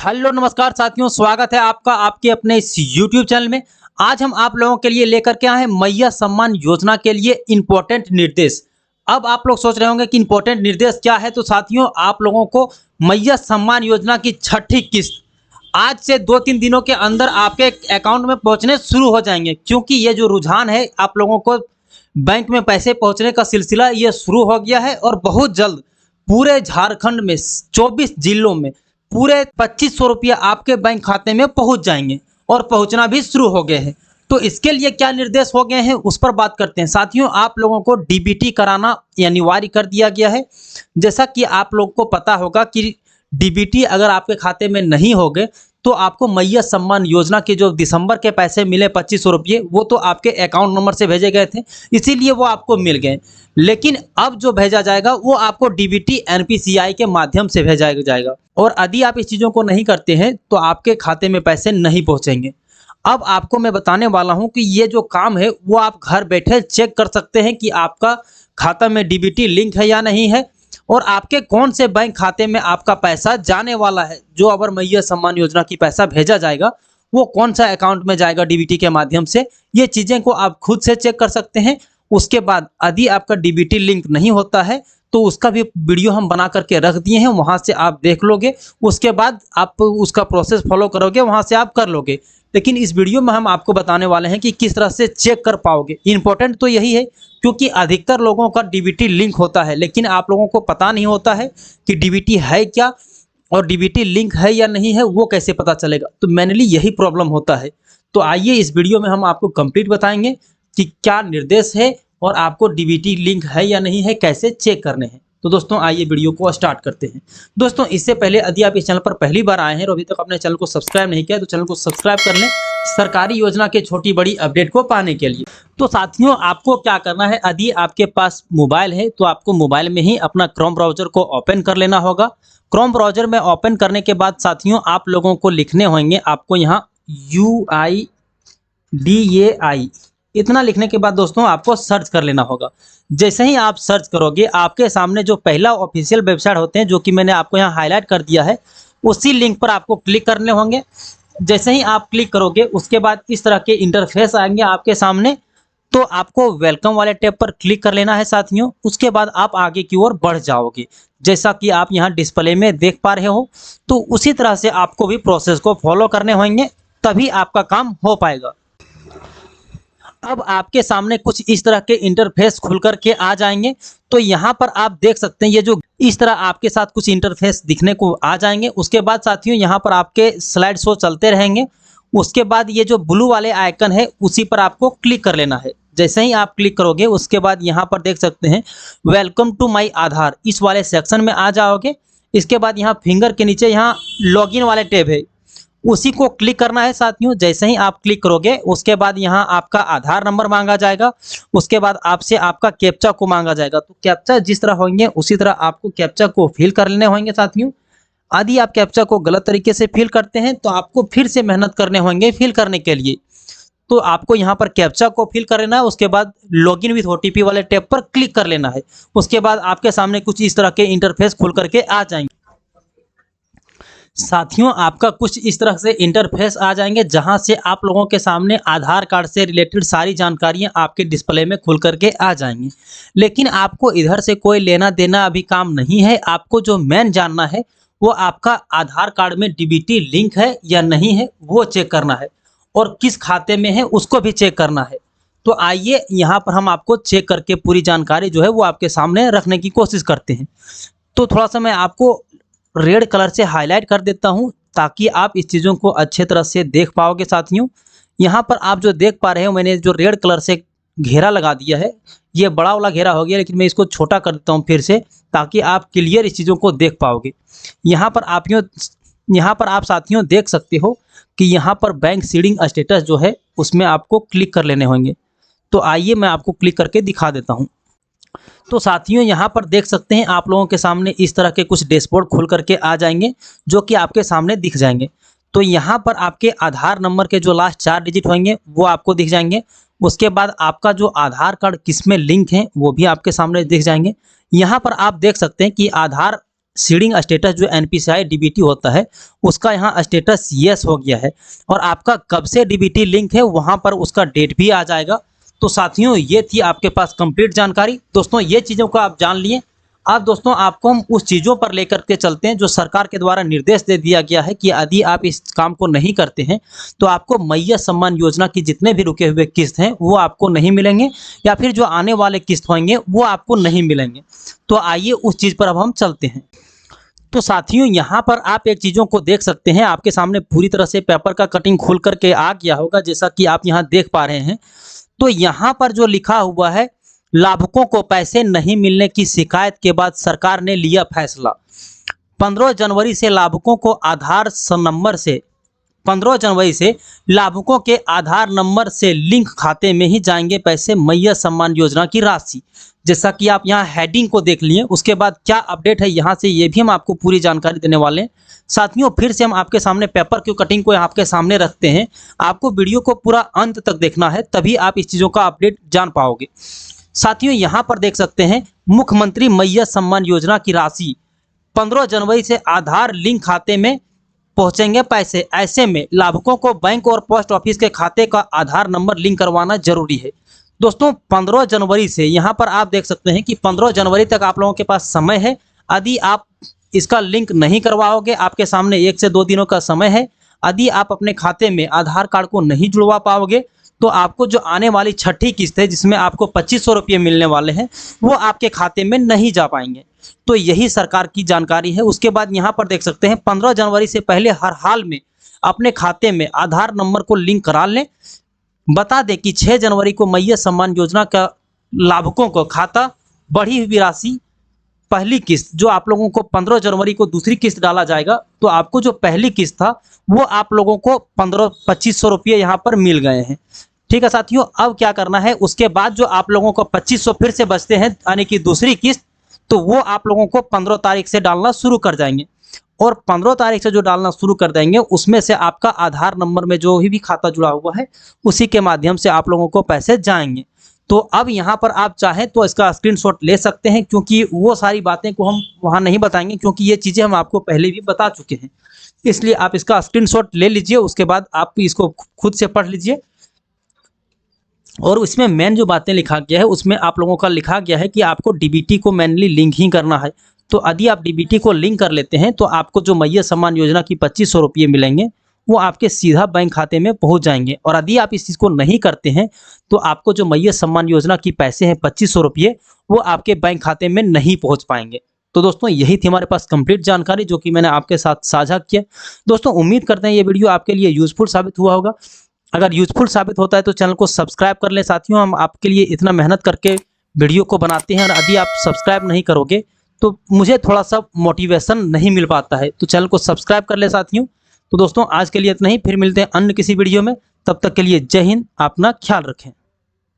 Hello नमस्कार साथियों, स्वागत है आपका आपके अपने इस YouTube चैनल में। आज हम आप लोगों के लिए लेकर के आए हैं मैया सम्मान योजना के लिए इम्पोर्टेंट निर्देश। अब आप लोग सोच रहे होंगे कि इम्पोर्टेंट निर्देश क्या है। तो साथियों, आप लोगों को मैया सम्मान योजना की छठी किस्त आज से 2-3 दिनों के अंदर आपके अकाउंट में पहुंचने शुरू हो जाएंगे, क्योंकि ये जो रुझान है आप लोगों को बैंक में पैसे पहुंचने का सिलसिला ये शुरू हो गया है। और बहुत जल्द पूरे झारखंड में 24 जिलों में पूरे 2500 रुपये आपके बैंक खाते में पहुंच जाएंगे और पहुंचना भी शुरू हो गए हैं। तो इसके लिए क्या निर्देश हो गए हैं उस पर बात करते हैं। साथियों, आप लोगों को डीबीटी कराना अनिवार्य कर दिया गया है। जैसा कि आप लोगों को पता होगा कि डीबीटी अगर आपके खाते में नहीं होगे तो आपको मैया सम्मान योजना के जो दिसंबर के पैसे मिले 2500 रुपये, वो तो आपके अकाउंट नंबर से भेजे गए थे, इसीलिए वो आपको मिल गए। लेकिन अब जो भेजा जाएगा वो आपको डीबीटी एनपीसीआई के माध्यम से भेजा जाएगा। और यदि आप इस चीज़ों को नहीं करते हैं तो आपके खाते में पैसे नहीं पहुंचेंगे। अब आपको मैं बताने वाला हूं कि ये जो काम है वो आप घर बैठे चेक कर सकते हैं कि आपका खाता में डीबीटी लिंक है या नहीं है, और आपके कौन से बैंक खाते में आपका पैसा जाने वाला है। जो अगर मैया सम्मान योजना की पैसा भेजा जाएगा वो कौन सा अकाउंट में जाएगा डीबीटी के माध्यम से, ये चीज़ें को आप खुद से चेक कर सकते हैं। उसके बाद यदि आपका डीबीटी लिंक नहीं होता है तो उसका भी वीडियो हम बना करके रख दिए हैं, वहाँ से आप देख लोगे। उसके बाद आप उसका प्रोसेस फॉलो करोगे, वहाँ से आप कर लोगे। लेकिन इस वीडियो में हम आपको बताने वाले हैं कि किस तरह से चेक कर पाओगे। इम्पोर्टेंट तो यही है, क्योंकि अधिकतर लोगों का डीबीटी लिंक होता है लेकिन आप लोगों को पता नहीं होता है कि डीबीटी है क्या और डीबीटी लिंक है या नहीं है, वो कैसे पता चलेगा। तो मेनली यही प्रॉब्लम होता है। तो आइए इस वीडियो में हम आपको कंप्लीट बताएंगे कि क्या निर्देश है और आपको डीबीटी लिंक है या नहीं है, कैसे चेक करने हैं। तो दोस्तों आइए वीडियो को स्टार्ट करते हैं। दोस्तों, इससे पहले यदि आप इस चैनल पर पहली बार आए हैं और अभी तक अपने चैनल को सब्सक्राइब नहीं किया तो चैनल को सब्सक्राइब कर लें, सरकारी योजना के छोटी बड़ी अपडेट को पाने के लिए। तो साथियों, आपको क्या करना है, यदि आपके पास मोबाइल है तो आपको मोबाइल में ही अपना क्रोम ब्राउजर को ओपन कर लेना होगा। क्रोम ब्राउजर में ओपन करने के बाद साथियों आप लोगों को लिखने होंगे, आपको यहाँ UIDAI इतना लिखने के बाद दोस्तों आपको सर्च कर लेना होगा। जैसे ही आप सर्च करोगे आपके सामने जो पहला ऑफिशियल वेबसाइट होते हैं, जो कि मैंने आपको यहाँ हाईलाइट कर दिया है, उसी लिंक पर आपको क्लिक करने होंगे। जैसे ही आप क्लिक करोगे उसके बाद इस तरह के इंटरफेस आएंगे आपके सामने। तो आपको वेलकम वाले टैब पर क्लिक कर लेना है साथियों। उसके बाद आप आगे की ओर बढ़ जाओगे, जैसा कि आप यहाँ डिस्प्ले में देख पा रहे हो। तो उसी तरह से आपको भी प्रोसेस को फॉलो करने होंगे, तभी आपका काम हो पाएगा। अब आपके सामने कुछ इस तरह के इंटरफेस खुल करके आ जाएंगे। तो यहाँ पर आप देख सकते हैं ये जो इस तरह आपके साथ कुछ इंटरफेस दिखने को आ जाएंगे। उसके बाद साथियों यहाँ पर आपके स्लाइड शो चलते रहेंगे। उसके बाद ये जो ब्लू वाले आइकन है उसी पर आपको क्लिक कर लेना है। जैसे ही आप क्लिक करोगे उसके बाद यहाँ पर देख सकते हैं वेलकम टू माई आधार, इस वाले सेक्शन में आ जाओगे। इसके बाद यहाँ फिंगर के नीचे यहाँ लॉगिन वाले टैब है, उसी को क्लिक करना है साथियों। जैसे ही आप क्लिक करोगे उसके बाद यहाँ आपका आधार नंबर मांगा जाएगा। उसके बाद आपसे आपका कैप्चा को मांगा जाएगा। तो कैप्चा जिस तरह होंगे उसी तरह आपको कैप्चा को फिल कर लेने होंगे साथियों। यदि आप कैप्चा को गलत तरीके से फिल करते हैं तो आपको फिर से मेहनत करने होंगे फिल करने के लिए। तो आपको यहाँ पर कैप्चा को फिल कर लेना है। उसके बाद लॉगिन विथ OTP वाले टैब पर क्लिक कर लेना है। उसके बाद आपके सामने कुछ इस तरह के इंटरफेस खुल करके आ जाएंगे साथियों। आपका कुछ इस तरह से इंटरफेस आ जाएंगे, जहां से आप लोगों के सामने आधार कार्ड से रिलेटेड सारी जानकारियां आपके डिस्प्ले में खुल करके आ जाएंगी। लेकिन आपको इधर से कोई लेना देना अभी काम नहीं है। आपको जो मेन जानना है वो आपका आधार कार्ड में डीबीटी लिंक है या नहीं है, वो चेक करना है, और किस खाते में है उसको भी चेक करना है। तो आइए यहाँ पर हम आपको चेक करके पूरी जानकारी जो है वो आपके सामने रखने की कोशिश करते हैं। तो थोड़ा सा मैं आपको रेड कलर से हाईलाइट कर देता हूं ताकि आप इस चीज़ों को अच्छे तरह से देख पाओगे साथियों। यहाँ पर आप जो देख पा रहे हो, मैंने जो रेड कलर से घेरा लगा दिया है, ये बड़ा वाला घेरा हो गया, लेकिन मैं इसको छोटा कर देता हूँ फिर से, ताकि आप क्लियर इस चीज़ों को देख पाओगे। यहाँ पर आप साथियों देख सकते हो कि यहाँ पर बैंक सीडिंग स्टेटस जो है उसमें आपको क्लिक कर लेने होंगे। तो आइए मैं आपको क्लिक करके दिखा देता हूँ। तो साथियों यहाँ पर देख सकते हैं आप लोगों के सामने इस तरह के कुछ डैशबोर्ड खुल करके आ जाएंगे, जो कि आपके सामने दिख जाएंगे। तो यहाँ पर आपके आधार नंबर के जो लास्ट 4 डिजिट होंगे वो आपको दिख जाएंगे। उसके बाद आपका जो आधार कार्ड किस में लिंक है वो भी आपके सामने दिख जाएंगे। यहाँ पर आप देख सकते हैं कि आधार सीडिंग स्टेटस जो एनपीसीआई डीबीटी होता है उसका यहाँ स्टेटस यस हो गया है और आपका कब से डीबीटी लिंक है वहाँ पर उसका डेट भी आ जाएगा। तो साथियों ये थी आपके पास कंप्लीट जानकारी। दोस्तों ये चीज़ों को आप जान लिए। अब दोस्तों आपको हम उस चीज़ों पर लेकर के चलते हैं जो सरकार के द्वारा निर्देश दे दिया गया है कि यदि आप इस काम को नहीं करते हैं तो आपको मैया सम्मान योजना की जितने भी रुके हुए किस्त हैं वो आपको नहीं मिलेंगे या फिर जो आने वाले किस्त होंगे वो आपको नहीं मिलेंगे। तो आइए उस चीज़ पर अब हम चलते हैं। तो साथियों यहाँ पर आप एक चीज़ों को देख सकते हैं, आपके सामने पूरी तरह से पेपर का कटिंग खुल करके आ गया होगा जैसा कि आप यहाँ देख पा रहे हैं। तो यहाँ पर जो लिखा हुआ है लाभुकों को पैसे नहीं मिलने की शिकायत के बाद सरकार ने लिया फैसला। 15 जनवरी से लाभुकों को आधार नंबर से 15 जनवरी से लाभुकों के आधार नंबर से लिंक खाते में ही जाएंगे पैसे मैया सम्मान योजना की राशि। जैसा कि आप यहाँ हेडिंग को देख लिए, उसके बाद क्या अपडेट है यहाँ से ये भी हम आपको पूरी जानकारी देने वाले हैं। साथियों फिर से हम आपके सामने पेपर की कटिंग को आपके सामने रखते हैं। आपको वीडियो को पूरा अंत तक देखना है तभी आप इस चीज़ों का अपडेट जान पाओगे। साथियों यहाँ पर देख सकते हैं मुख्यमंत्री मैया सम्मान योजना की राशि 15 जनवरी से आधार लिंक खाते में पहुंचेंगे पैसे। ऐसे में लाभुकों को बैंक और पोस्ट ऑफिस के खाते का आधार नंबर लिंक करवाना जरूरी है। दोस्तों 15 जनवरी से यहाँ पर आप देख सकते हैं कि 15 जनवरी तक आप लोगों के पास समय है। यदि आप इसका लिंक नहीं करवाओगे, आपके सामने 1 से 2 दिनों का समय है। यदि आप अपने खाते में आधार कार्ड को नहीं जुड़वा पाओगे तो आपको जो आने वाली छठी किस्त है जिसमें आपको 2500 रुपये मिलने वाले हैं वो आपके खाते में नहीं जा पाएंगे। तो यही सरकार की जानकारी है। उसके बाद यहाँ पर देख सकते हैं 15 जनवरी से पहले हर हाल में अपने खाते में आधार नंबर को लिंक करा लें। बता दें कि 6 जनवरी को मैया सम्मान योजना का लाभुकों को खाता बढ़ी हुई राशि पहली किस्त जो आप लोगों को 15 जनवरी को दूसरी किस्त डाला जाएगा, तो आपको जो पहली किस्त था वो आप लोगों को 2500 रुपये यहाँ पर मिल गए हैं। ठीक है साथियों, अब क्या करना है उसके बाद जो आप लोगों को 2500 फिर से बचते हैं यानी कि दूसरी किस्त, तो वो आप लोगों को 15 तारीख से डालना शुरू कर जाएंगे और 15 तारीख से जो डालना शुरू कर देंगे उसमें से आपका आधार नंबर में जो भी खाता जुड़ा हुआ है उसी के माध्यम से आप लोगों को पैसे जाएंगे। तो अब यहाँ पर आप चाहें तो इसका स्क्रीनशॉट ले सकते हैं क्योंकि वो सारी बातें को हम वहाँ नहीं बताएंगे क्योंकि ये चीज़ें हम आपको पहले भी बता चुके हैं। इसलिए आप इसका स्क्रीनशॉट ले लीजिए, उसके बाद आप इसको खुद से पढ़ लीजिए। और उसमें मेन जो बातें लिखा गया है उसमें आप लोगों का लिखा गया है कि आपको डीबीटी को मेनली लिंक ही करना है। तो यदि आप डीबीटी को लिंक कर लेते हैं तो आपको जो मैया सम्मान योजना की 2500 रुपये मिलेंगे वो आपके सीधा बैंक खाते में पहुंच जाएंगे। और यदि आप इस चीज़ को नहीं करते हैं तो आपको जो मैया सम्मान योजना की पैसे हैं 2500 रुपये वो आपके बैंक खाते में नहीं पहुँच पाएंगे। तो दोस्तों यही थी हमारे पास कंप्लीट जानकारी जो कि मैंने आपके साथ साझा किया। दोस्तों उम्मीद करते हैं ये वीडियो आपके लिए यूजफुल साबित हुआ होगा। अगर यूजफुल साबित होता है तो चैनल को सब्सक्राइब कर लें। साथियों हम आपके लिए इतना मेहनत करके वीडियो को बनाते हैं और यदि आप सब्सक्राइब नहीं करोगे तो मुझे थोड़ा सा मोटिवेशन नहीं मिल पाता है। तो चैनल को सब्सक्राइब कर ले साथियों। तो दोस्तों आज के लिए इतना ही, फिर मिलते हैं अन्य किसी वीडियो में। तब तक के लिए जय हिंद, अपना ख्याल रखें।